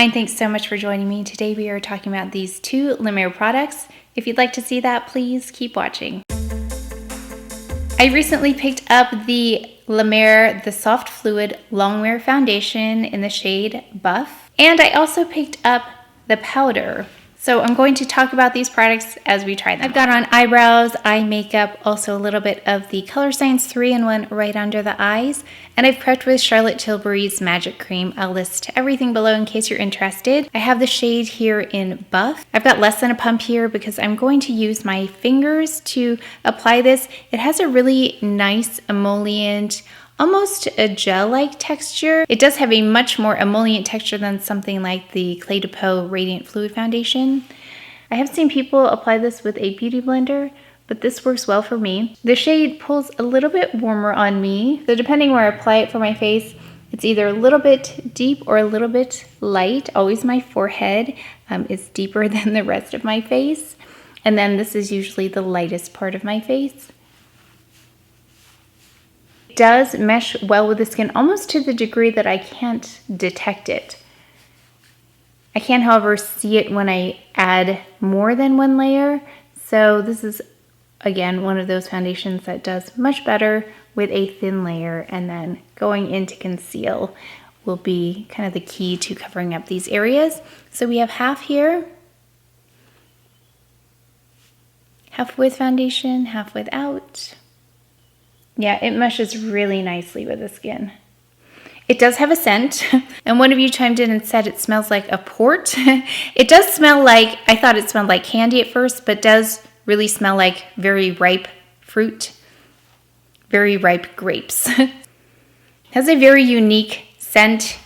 Hi, and thanks so much for joining me. Today we are talking about these two La Mer products. If you'd like to see that, please keep watching. I recently picked up the La Mer The Soft Fluid Longwear Foundation in the shade Buff. And I also picked up the powder. So I'm going to talk about these products as we try them. I've got on eyebrows, eye makeup, also a little bit of the Color Science 3-in-1 right under the eyes. And I've prepped with Charlotte Tilbury's Magic Cream. I'll list everything below in case you're interested. I have the shade here in Buff. I've got less than a pump here because I'm going to use my fingers to apply this. It has a really nice emollient, almost a gel-like texture. It does have a much more emollient texture than something like the Clé de Peau Radiant Fluid Foundation. I have seen people apply this with a beauty blender, but this works well for me. The shade pulls a little bit warmer on me, so depending where I apply it for my face, it's either a little bit deep or a little bit light. Always my forehead is deeper than the rest of my face, and then this is usually the lightest part of my face. Does mesh well with the skin, almost to the degree that I can't detect it. I can, however, see it when I add more than one layer. So this is, again, one of those foundations that does much better with a thin layer, and then going in to conceal will be kind of the key to covering up these areas. So we have half here, half with foundation, half without. Yeah, it meshes really nicely with the skin. It does have a scent, and one of you chimed in and said it smells like a port. It does smell like, I thought it smelled like candy at first, but does really smell like very ripe fruit, very ripe grapes. It has a very unique scent.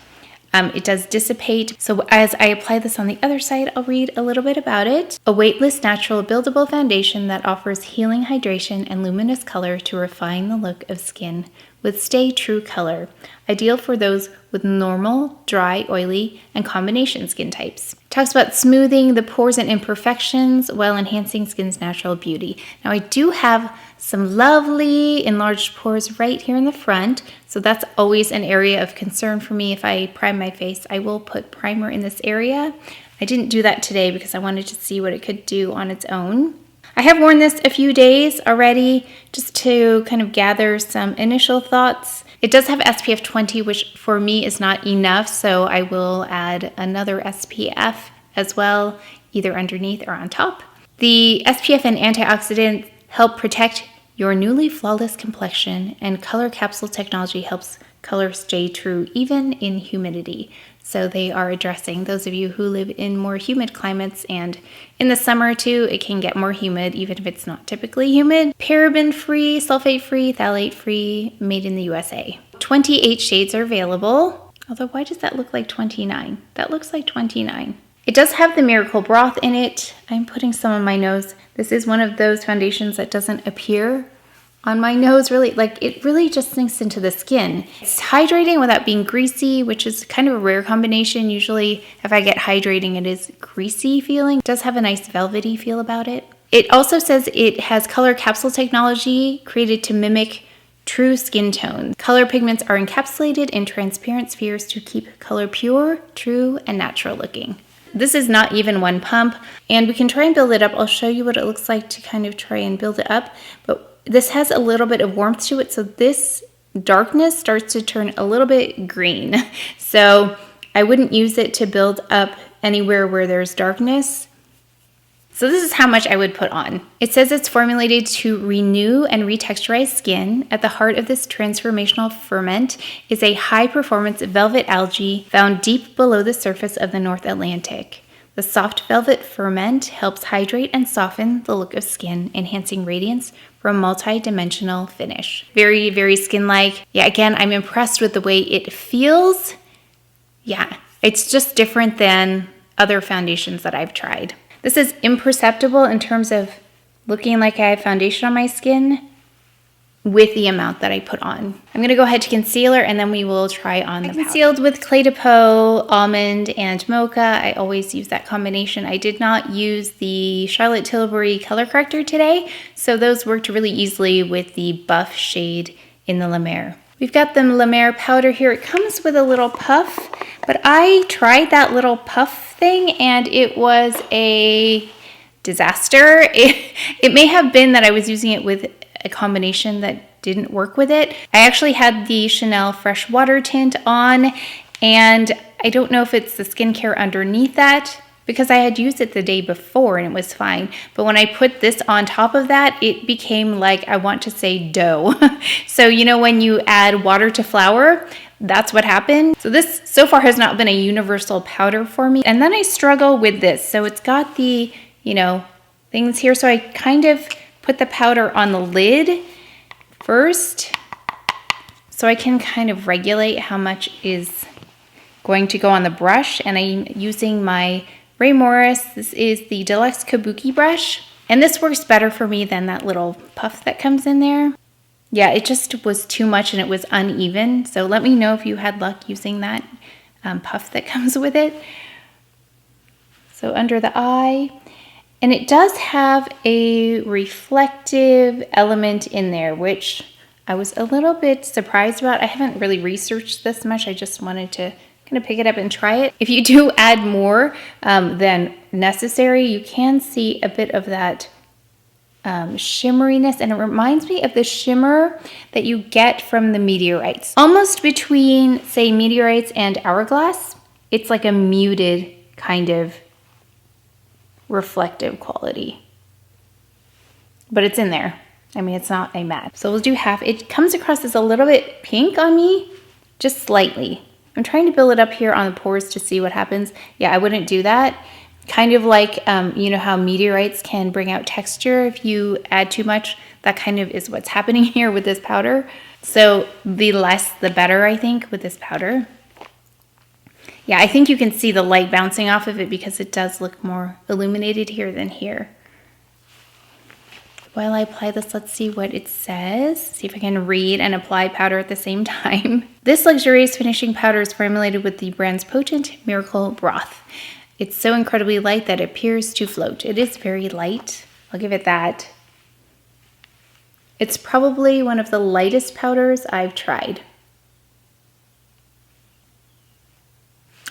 It does dissipate. So as I apply this on the other side, I'll read a little bit about it. A weightless, natural, buildable foundation that offers healing hydration and luminous color to refine the look of skin with Stay True color. Ideal for those with normal, dry, oily, and combination skin types. It talks about smoothing the pores and imperfections while enhancing skin's natural beauty. Now I do have some lovely enlarged pores right here in the front, so that's always an area of concern for me. If I prime my face, I will put primer in this area. I didn't do that today because I wanted to see what it could do on its own. I have worn this a few days already just to kind of gather some initial thoughts. It does have SPF 20, which for me is not enough, so I will add another SPF as well, either underneath or on top. The SPF and antioxidants help protect your newly flawless complexion, and color capsule technology helps color stay true even in humidity. So they are addressing those of you who live in more humid climates, and in the summer too, it can get more humid even if it's not typically humid. Paraben-free, sulfate-free, phthalate-free, made in the USA. 28 shades are available. Although why does that look like 29? That looks like 29. It does have the Miracle Broth in it. I'm putting some on my nose. This is one of those foundations that doesn't appear on my nose, really. Like, it really just sinks into the skin. It's hydrating without being greasy, which is kind of a rare combination. Usually if I get hydrating, it is greasy feeling. It does have a nice velvety feel about it. It also says it has color capsule technology created to mimic true skin tones. Color pigments are encapsulated in transparent spheres to keep color pure, true, and natural looking. This is not even one pump, and we can try and build it up. I'll show you what it looks like to kind of try and build it up, but this has a little bit of warmth to it, so this darkness starts to turn a little bit green. So I wouldn't use it to build up anywhere where there's darkness. So this is how much I would put on. It says it's formulated to renew and retexturize skin. At the heart of this transformational ferment is a high-performance velvet algae found deep below the surface of the North Atlantic. The soft velvet ferment helps hydrate and soften the look of skin, enhancing radiance for a multi-dimensional finish. Very, very skin-like. Yeah, again, I'm impressed with the way it feels. Yeah, it's just different than other foundations that I've tried. This is imperceptible in terms of looking like I have foundation on my skin with the amount that I put on. I'm gonna go ahead to concealer, and then we will try on the powder. I concealed with Clé de Peau, Almond, and Mocha. I always use that combination. I did not use the Charlotte Tilbury color corrector today, so those worked really easily with the Buff shade in the La Mer. We've got the La Mer powder here. It comes with a little puff, but I tried that little puff thing and it was a disaster. It may have been that I was using it with a combination that didn't work with it. I actually had the Chanel Fresh Water tint on, and I don't know if it's the skincare underneath that, because I had used it the day before and it was fine. But when I put this on top of that, it became like, I want to say dough. So you know when you add water to flour, that's what happened. So this so far has not been a universal powder for me. And then I struggle with this. So it's got the, you know, things here. So I kind of put the powder on the lid first, so I can kind of regulate how much is going to go on the brush. And I'm using my Ray Morris. This is the Deluxe Kabuki brush. And this works better for me than that little puff that comes in there. Yeah, it just was too much and it was uneven. So let me know if you had luck using that puff that comes with it. So under the eye. And it does have a reflective element in there, which I was a little bit surprised about. I haven't really researched this much. I just wanted to kind of pick it up and try it. If you do add more than necessary, you can see a bit of that shimmeriness, and it reminds me of the shimmer that you get from the meteorites. Almost between, say, meteorites and hourglass, it's like a muted kind of reflective quality. But it's in there. I mean, it's not a matte. So we'll do half. It comes across as a little bit pink on me, just slightly. I'm trying to build it up here on the pores to see what happens. Yeah, I wouldn't do that. Kind of like, you know how meteorites can bring out texture if you add too much? That kind of is what's happening here with this powder. So the less, the better, I think, with this powder. Yeah, I think you can see the light bouncing off of it because it does look more illuminated here than here. While I apply this, let's see what it says. See if I can read and apply powder at the same time. This luxurious finishing powder is formulated with the brand's potent Miracle Broth. It's so incredibly light that it appears to float. It is very light. I'll give it that. It's probably one of the lightest powders I've tried.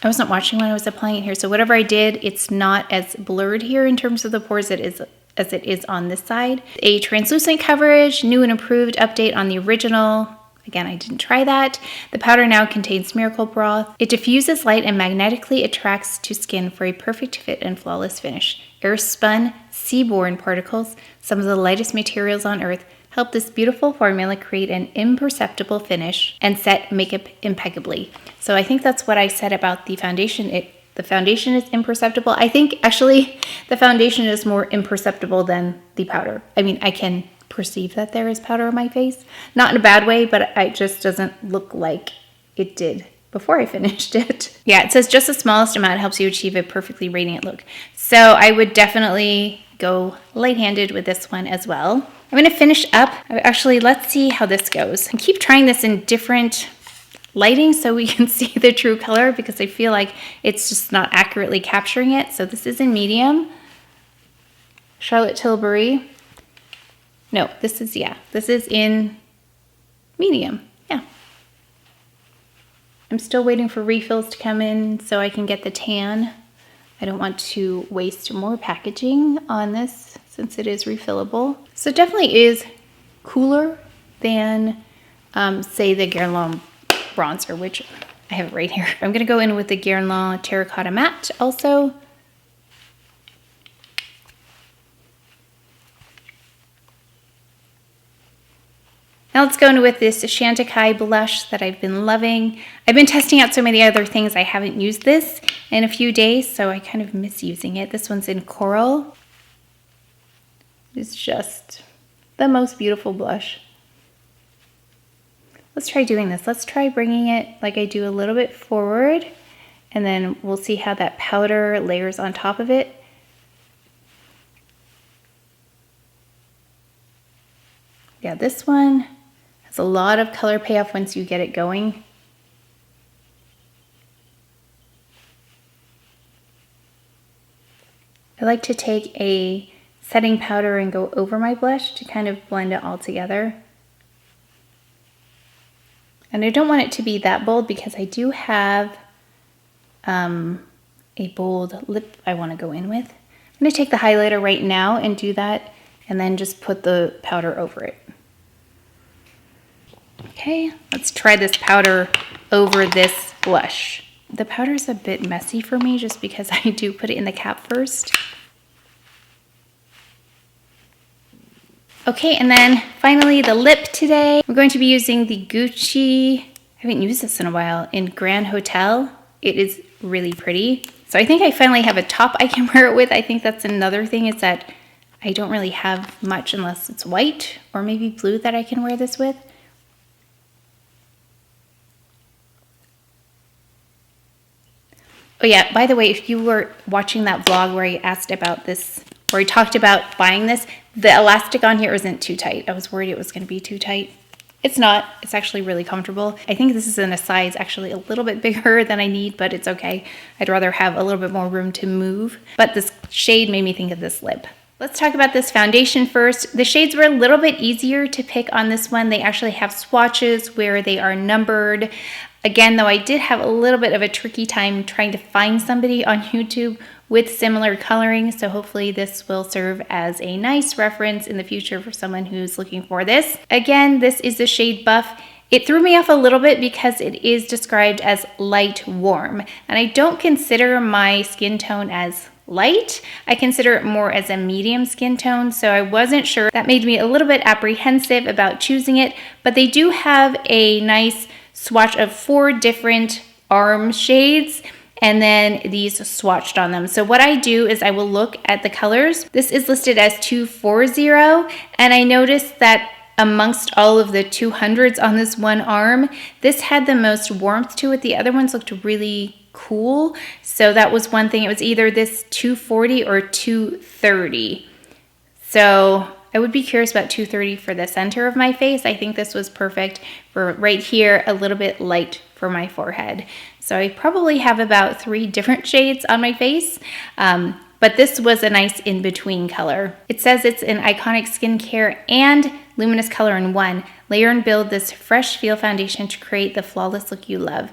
I wasn't watching when I was applying it here, so whatever I did, it's not as blurred here in terms of the pores as it is on this side. A translucent coverage, new and improved update on the original. Again, I didn't try that. The powder now contains Miracle Broth. It diffuses light and magnetically attracts to skin for a perfect fit and flawless finish. Air-spun, seaborne particles, some of the lightest materials on Earth, help this beautiful formula create an imperceptible finish and set makeup impeccably. So I think that's what I said about the foundation. The foundation is imperceptible. I think actually the foundation is more imperceptible than the powder. I mean, I can perceive that there is powder on my face. Not in a bad way, but it just doesn't look like it did before I finished it. Yeah, it says just the smallest amount helps you achieve a perfectly radiant look. So I would definitely go light-handed with this one as well. I'm gonna finish up. Actually, let's see how this goes. I keep trying this in different lighting so we can see the true color because I feel like it's just not accurately capturing it. So this is in medium. Charlotte Tilbury. No, this is in medium. Yeah. I'm still waiting for refills to come in so I can get the tan. I don't want to waste more packaging on this since it is refillable. So it definitely is cooler than, say, the Guerlain bronzer, which I have it right here. I'm gonna go in with the Guerlain Terracotta Matte also. Now let's go in with this Chantecaille blush that I've been loving. I've been testing out so many other things. I haven't used this in a few days, so I kind of miss using it. This one's in Coral. It's just the most beautiful blush. Let's try doing this. Let's try bringing it like I do a little bit forward, and then we'll see how that powder layers on top of it. Yeah, this one has a lot of color payoff once you get it going. I like to take a setting powder and go over my blush to kind of blend it all together. And I don't want it to be that bold because I do have a bold lip I want to go in with. I'm going to take the highlighter right now and do that, and then just put the powder over it. Okay, let's try this powder over this blush. The powder is a bit messy for me just because I do put it in the cap first. Okay, and then finally the lip today. We're going to be using the Gucci, I haven't used this in a while, in Grand Hotel. It is really pretty. So I think I finally have a top I can wear it with. I think that's another thing, is that I don't really have much unless it's white or maybe blue that I can wear this with. Oh yeah, by the way, if you were watching that vlog where I asked about this, where I talked about buying this, the elastic on here isn't too tight. I was worried it was going to be too tight. It's not. It's actually really comfortable. I think this is in a size actually a little bit bigger than I need, but it's okay. I'd rather have a little bit more room to move. But this shade made me think of this lip. Let's talk about this foundation first. The shades were a little bit easier to pick on this one. They actually have swatches where they are numbered. Again, though, I did have a little bit of a tricky time trying to find somebody on YouTube with similar coloring, so hopefully this will serve as a nice reference in the future for someone who's looking for this. Again, this is the shade Buff. It threw me off a little bit because it is described as light warm, and I don't consider my skin tone as light. I consider it more as a medium skin tone, so I wasn't sure. That made me a little bit apprehensive about choosing it, but they do have a nice swatch of 4 different arm shades, and then these swatched on them. So what I do is I will look at the colors. This is listed as 240, and I noticed that amongst all of the 200s on this one arm, this had the most warmth to it. The other ones looked really cool. So that was one thing. It was either this 240 or 230. So I would be curious about 230 for the center of my face. I think this was perfect for right here, a little bit light for my forehead. So I probably have about 3 different shades on my face, but this was a nice in-between color. It says it's an iconic skincare and luminous color in one. Layer and build this fresh feel foundation to create the flawless look you love.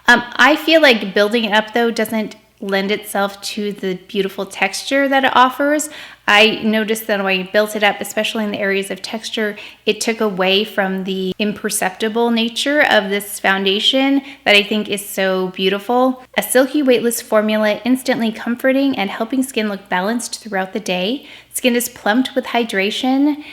I feel like building it up though doesn't lend itself to the beautiful texture that it offers. I noticed that when I built it up, especially in the areas of texture, it took away from the imperceptible nature of this foundation that I think is so beautiful. A silky, weightless formula, instantly comforting and helping skin look balanced throughout the day. Skin is plumped with hydration.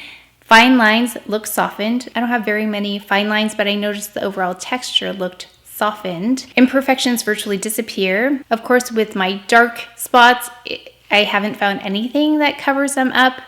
Fine lines look softened. I don't have very many fine lines, but I noticed the overall texture looked softened. Imperfections virtually disappear. Of course, with my dark spots, I haven't found anything that covers them up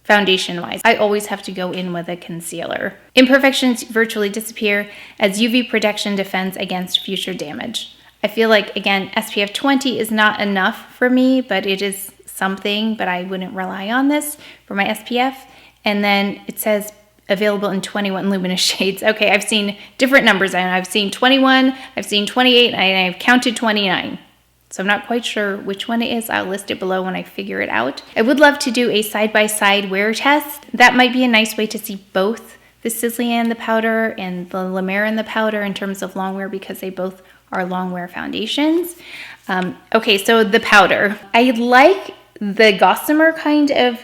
foundation-wise. I always have to go in with a concealer. Imperfections virtually disappear as UV protection defends against future damage. I feel like, again, SPF 20 is not enough for me, but it is something, but I wouldn't rely on this for my SPF. And then it says available in 21 luminous shades. Okay, I've seen different numbers. I've seen 21, I've seen 28, and I've counted 29. So I'm not quite sure which one it is. I'll list it below when I figure it out. I would love to do a side-by-side wear test. That might be a nice way to see both the Sisley and the powder and the La Mer and the powder in terms of long wear, because they both are long wear foundations. Okay, so the powder. I like the gossamer kind of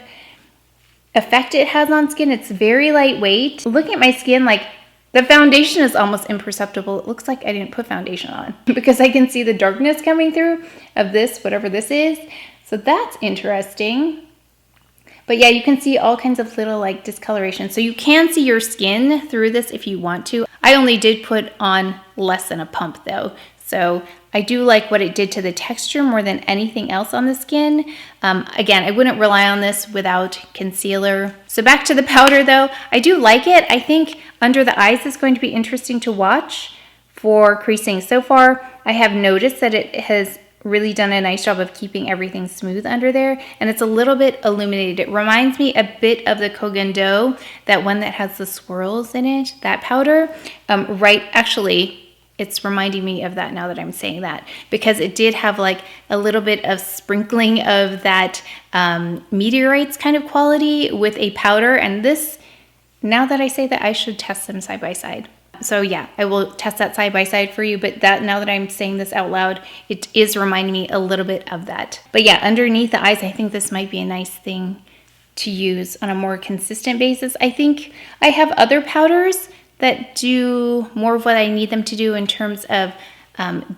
effect it has on skin. It's very lightweight. Looking at my skin, like, the foundation is almost imperceptible. It looks like I didn't put foundation on because I can see the darkness coming through of this, whatever this is. So that's interesting. But yeah, you can see all kinds of little like discoloration. So you can see your skin through this if you want to. I only did put on less than a pump though. So I do like what it did to the texture more than anything else on the skin. Again, I wouldn't rely on this without concealer. So back to the powder though, I do like it. I think under the eyes is going to be interesting to watch for creasing. So far, I have noticed that it has really done a nice job of keeping everything smooth under there, and it's a little bit illuminated. It reminds me a bit of the Kogan Dough, that one that has the swirls in it, that powder. Actually, it's reminding me of that now that I'm saying that, because it did have like a little bit of sprinkling of that meteorites kind of quality with a powder. And this, now that I say that, I should test them side by side. So yeah, I will test that side by side for you, but that, now that I'm saying this out loud, it is reminding me a little bit of that. But yeah, underneath the eyes, I think this might be a nice thing to use on a more consistent basis. I think I have other powders that do more of what I need them to do in terms of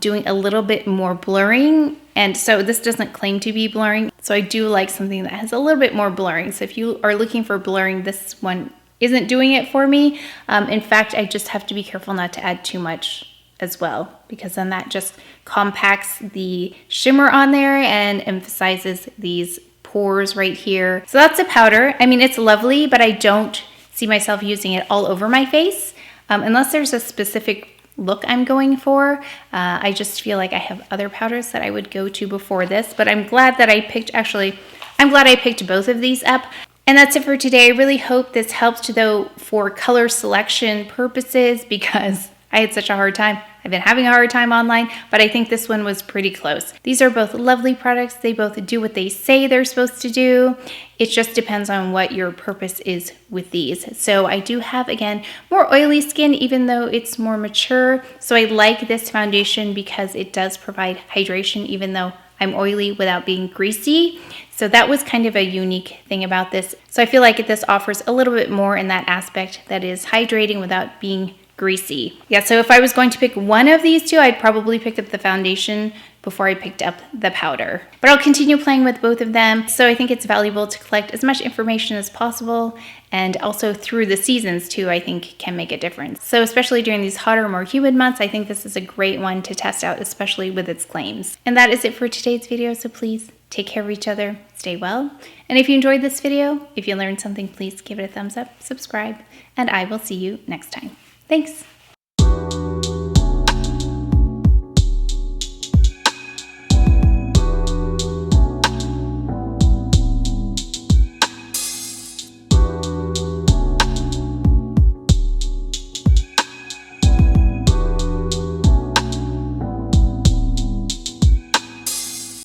doing a little bit more blurring. And so this doesn't claim to be blurring. So I do like something that has a little bit more blurring. So if you are looking for blurring, this one isn't doing it for me. In fact, I just have to be careful not to add too much as well, because then that just compacts the shimmer on there and emphasizes these pores right here. So that's a powder. I mean, it's lovely, but I don't see myself using it all over my face unless there's a specific look I'm going for. I just feel like I have other powders that I would go to before this, but I'm glad that I picked, I'm glad I picked both of these up. And that's it for today. I really hope this helped, though, for color selection purposes, because I had such a hard time. I've been having a hard time online, but I think this one was pretty close. These are both lovely products. They both do what they say they're supposed to do. It just depends on what your purpose is with these. So I do have, again, more oily skin, even though it's more mature. So I like this foundation because it does provide hydration, even though I'm oily, without being greasy. So that was kind of a unique thing about this. So I feel like this offers a little bit more in that aspect, that is hydrating without being greasy. Yeah, so if I was going to pick one of these two, I'd probably pick up the foundation before I picked up the powder. But I'll continue playing with both of them. So I think it's valuable to collect as much information as possible, and also through the seasons too, I think can make a difference. So especially during these hotter, more humid months, I think this is a great one to test out, especially with its claims. And that is it for today's video, so please take care of each other, stay well. And if you enjoyed this video, if you learned something, please give it a thumbs up, subscribe, and I will see you next time. Thanks.